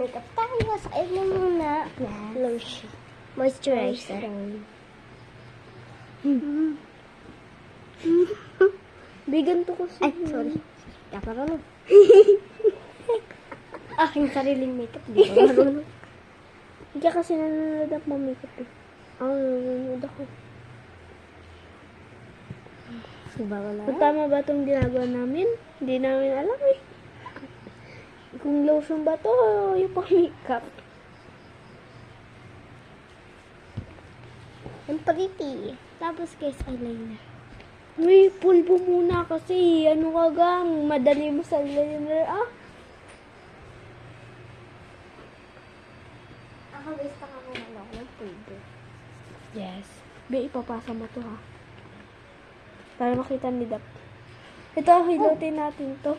makeup tayo. Sa na muna. Lotion. Moisturizer. Bigan to kasi. Ay, sorry. Kaparano. Aking sariling makeup. Di ko marunong. Hindi kasi nanonood ako mag-makeup eh. Nanonood ako. Bawal na. Kung tama ba itong ginagawa namin? Hindi namin alam eh. Kung lotion ba to o yung pang-makeup? Ang pretty. Tapos guys, eyeliner. Uy, pulbo muna kasi. Ano ka gang? Madali mo sa eyeliner ah. Ako guys, pakakaroon ako ng pulbo. Yes. Be, ipapasa mo to ha. Para makita ni Dap. Ito, hilutin natin to.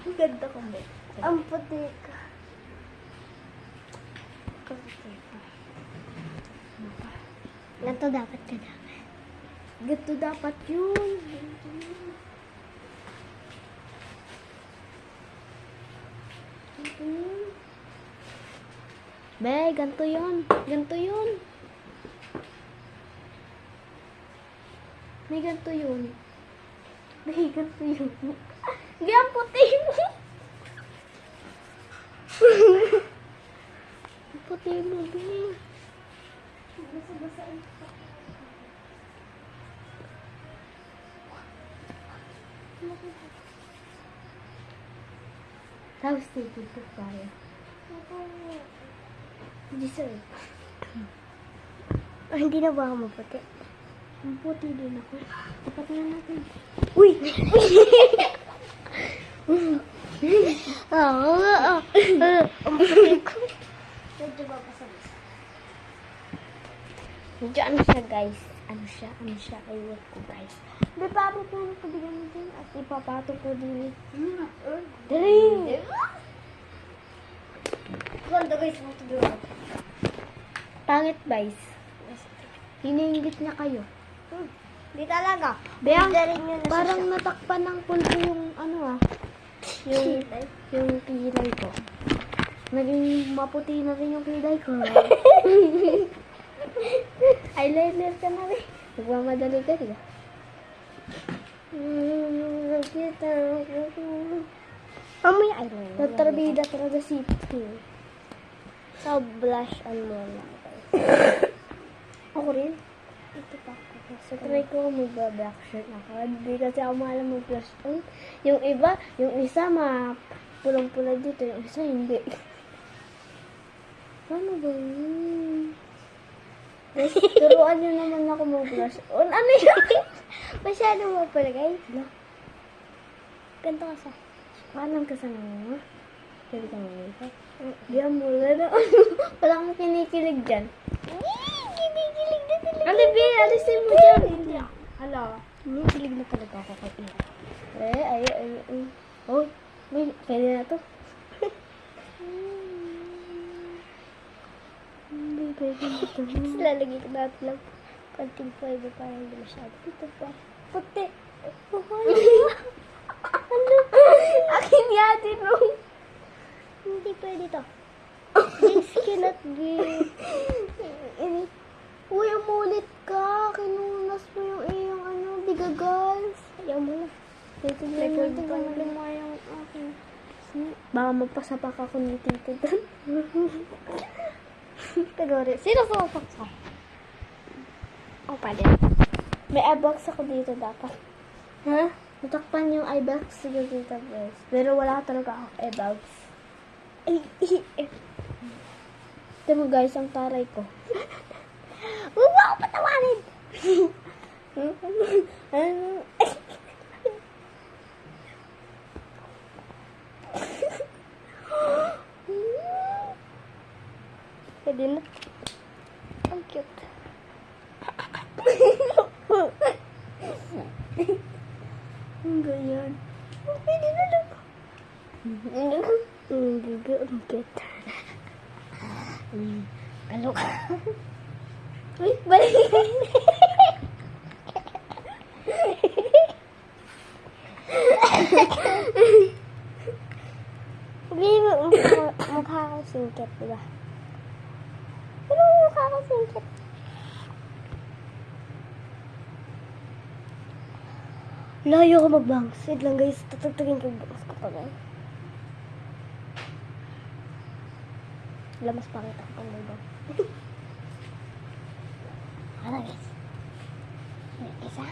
Ang ganda ko ba? Ang puti ka. Ganito dapat ka dapat. Ganito dapat yun. Be, ganito yun. Ganito yun. May ganito yun. May ganito yun. Hindi, ang puti mo. Ang puti mo, be. Basa-basain pa. Tapos titigil tayo. Hindi sir. Hindi na ba ako maputi? Ang puti din ako. Tapat na natin. Uy! Oo. Ang puti ko. Medyo ba pasabasa? Medyo ano siya guys? Ano siya? Iwag ko guys. Be, paano po ang kabigan mo din? At ipapatong ko din. Dali! Ganda guys, mga tuloy. Pangit, guys. Hiniingit na kayo. Di talaga. Be, ang- Hindi rin yun Parang natakpan ng pulpo yung ano ah. Yung kilay ko. Naging maputi na rin yung kilay ko. Eyeliner ka na rin. Nagmamadali ka rin. May eyeliner. Natrabida talaga si Pio. So, blush on muna. Ako rin. Ito pa ako. So, try ko mag-black shirt ako. Hindi kasi ako maalam mag-blush on. Yung iba, yung isa pulang-pula dito. Yung isa hindi. Paano ba yun? Guys, turuan nyo naman ako mag-blush on. Ano yun? Masyado mo pala guys. Ganito ka sa. Paalam ka sa mga. Pwede ka mag-makeup. Di ang mula na. Wala kang kinikilig dyan. Kinikilig na talaga. Alibi, alisin mo dyan. Hindi. Hala. Kinikilig na talaga ako kay Ira. Ay. Oh, may, pwede na to. Hindi, pwede na to. Tapos lalagay ko natin lang konting fiber para hindi masyado. Ito pa. Puti. Ano? Akin yatin mo. Hindi pwede to. This cannot be. Uy, umulit ka. Kinunas mo yung iyong ano, bigagas. Ayaw mo na. Tignan mo yung akin. Baka magpasapak ako ng tito doon. Pero sino pumapak sa? Oh, pwede. May eyebags ako dito dapat. Ha? Natakpan yung eyebags sa dito, guys. Pero wala talaga ako eyebags. Ito mo guys, ang taray ko. Huwag mo ako patawarin! Ano? Pwede na. Ang cute. Ang ganyan. Pwede na lang. Ang cute. Kalo ka. Uy, balik. Hindi, mukha ko singkit, diba? Ano mukha ko singkit? Layo ko mag-bangs. Wait lang guys, tatagtagin ko yung bangs ko pa guys. Lamas pakita ko pang may bangs. Ano guys? May isa.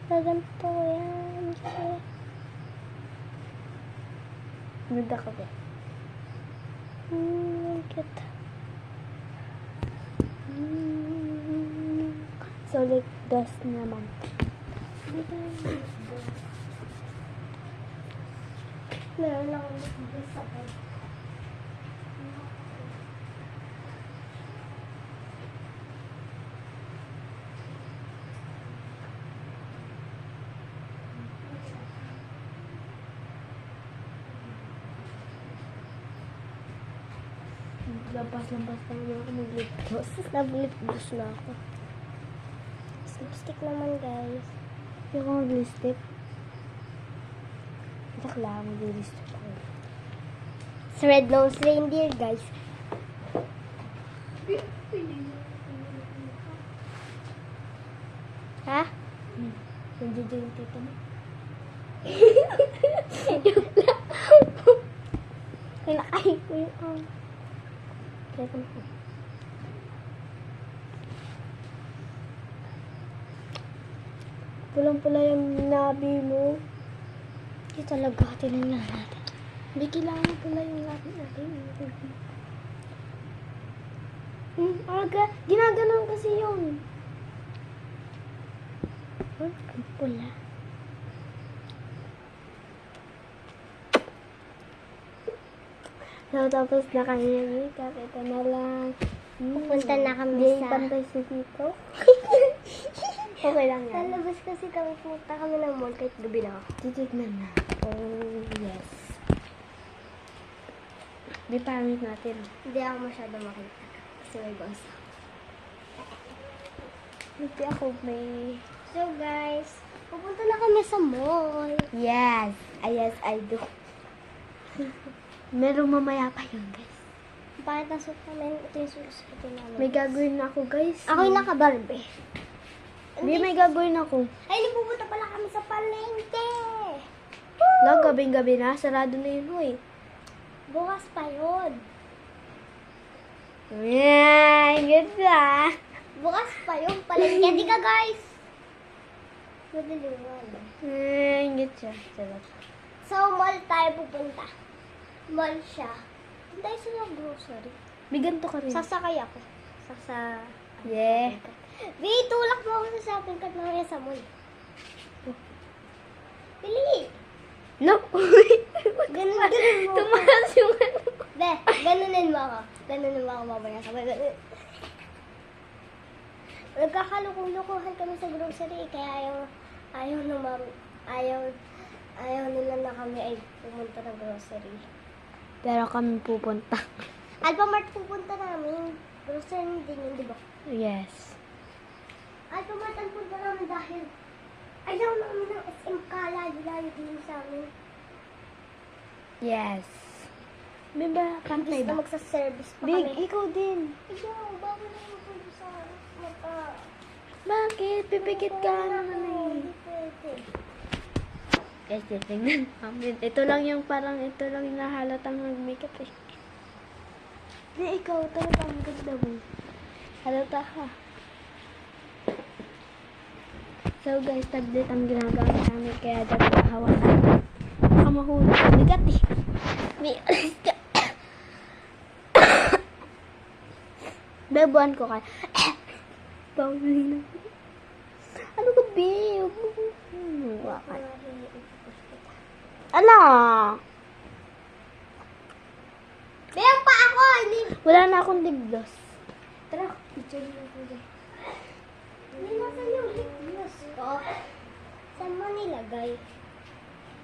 Gaganto yan. Nuda ka ba? Cute. So like this naman. Meron lang ako sa akin. Lampas-lampas lang yung ako mag-lip gloss. Nag-lip gloss na ako. Lipstick naman guys. Yung ako mag-lipstick. Itak lang mag-lipstick ako. It's red nose reindeer guys. Ha? Nandiyan yung tito mo. Kinakain ko yung pulang-pula yung labi mo. Hindi talaga tinignan natin. Hindi kailangan pula yung labi natin. Ginaganon kasi yun. Ang pula. So, tapos na kami makeup. Ito na lang. Pupunta na kami sa... Pantay si Tito. Okay lang yan. Lalabas kasi kami. Pumunta kami ng mall kahit gabi na. Titignan na. Oh, yes. Di pangit natin. Hindi ako masyado makita. Kasi may boss. Hindi ako may... So guys, pupunta na kami sa mall. Yes. Yes, I do. Meron mamaya pa yun, guys. Bakit nasuot namin? Ito yung sulit namin. May gagawin na ako, guys. Ako yung naka-Barbie. Hindi, may gagawin ako. Ay, pupunta pala kami sa palengke. Lag, gabing-gabi na. Sarado na yun, hoy. Bukas pa yun. Yan, ganda. Bukas pa yun. Palengke, di ka, guys. Madaliwan. Ganda siya. So, mall tayo pupunta. Mall siya. Hindi sa grocery. May ganito ka rin. Sasakay ako. Yeah. Wait, tulak mo ako sa shopping cart mamaya sa mall. Pili! No! Ganun mo. Tumakas yung ano. Be, ganunin mo ako. Ganunin mo ako mamaya sa mall. Nagkakalukong-lukuhan kami sa grocery. Kaya ayaw nila na kami ay pumunta ng grocery. Pero kami pupunta. Alphamart pupunta namin. Grocery din yun, di ba? Yes. Alphamart ang punta namin dahil ayaw namin ng SM Kala-layo din sa amin. Yes. Diba, kantay ba? Magsa-service pa Big, kami. Ikaw din. Ikaw, bago na yung punta sa mata. Bakit? Pipikit ka naman eh. Guys, tingnan namin. Ito lang yung parang ito lang yung nahalatang mag-makeup eh. Hindi, ikaw talaga ang ganda mo. Halata ka. So guys, tablet ang ginagamit namin kaya dapat hawakan. Baka mahulog. Bigat eh. May alis ka. Bebuan ko ka. Pauli na. Ano ka, babe? Hawakan. Ala! Meron pa ako! Wala na akong lip gloss. Tara, picture mo ako dyan. Hindi nasan yung lip gloss ko. Saan mo nilagay?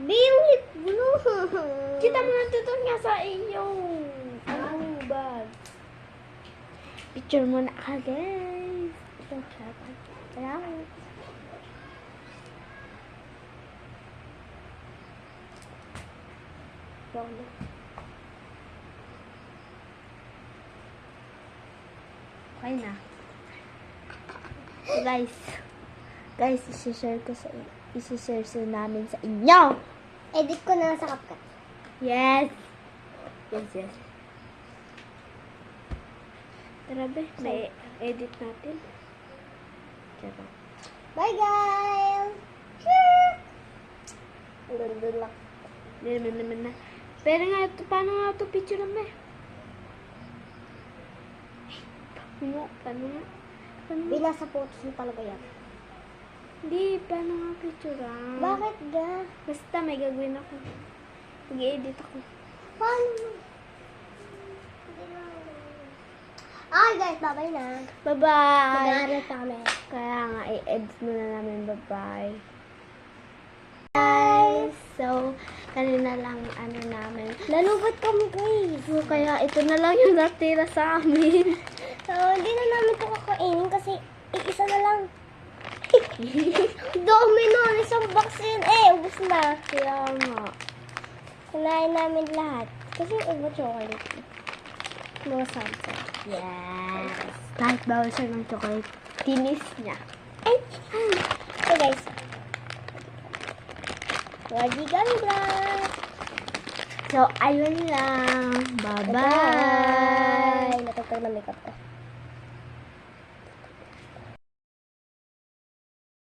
Be, yung lip gloss! Kita mo na dito nga sa iyo. Ano bag? Picture mo na ka, guys. Ito, salamat. Salamat. Okay na. Guys, isi-share sa namin sa inyo. Edit ko na sa CapCut. Yes. Tara be, may edit natin. Tara. Bye, guys! Ang ganda lang. Naman na. Pero nga, paano nga ito picture naman? Paano nga? Binasa photos mo talaga yan. Hindi, paano nga picture Bakit ga? Basta may gagawin ako. Mag-edit ako. Paano mo? Ay, guys, bye-bye na. Bye-bye! Mag-aaral pa kami. Kaya nga, i-edit muna namin. Bye-bye. Guys, so, kanina lang namin. Nalubot kami, guys. So, kaya ito na lang yung natira sa amin. So, hindi na namin ito kakainin kasi isa na lang. Dami nun, isang box yun. Ubus na. Kaya nga. Kinain namin lahat. Kasi yung iba chocolate. Mga samsa. Yes. Kahit bawal siya ng chocolate, tinis niya. Ay! So, guys. Wadi ganda. So, ayun lang. Bye-bye. Natagtag na makeup ko.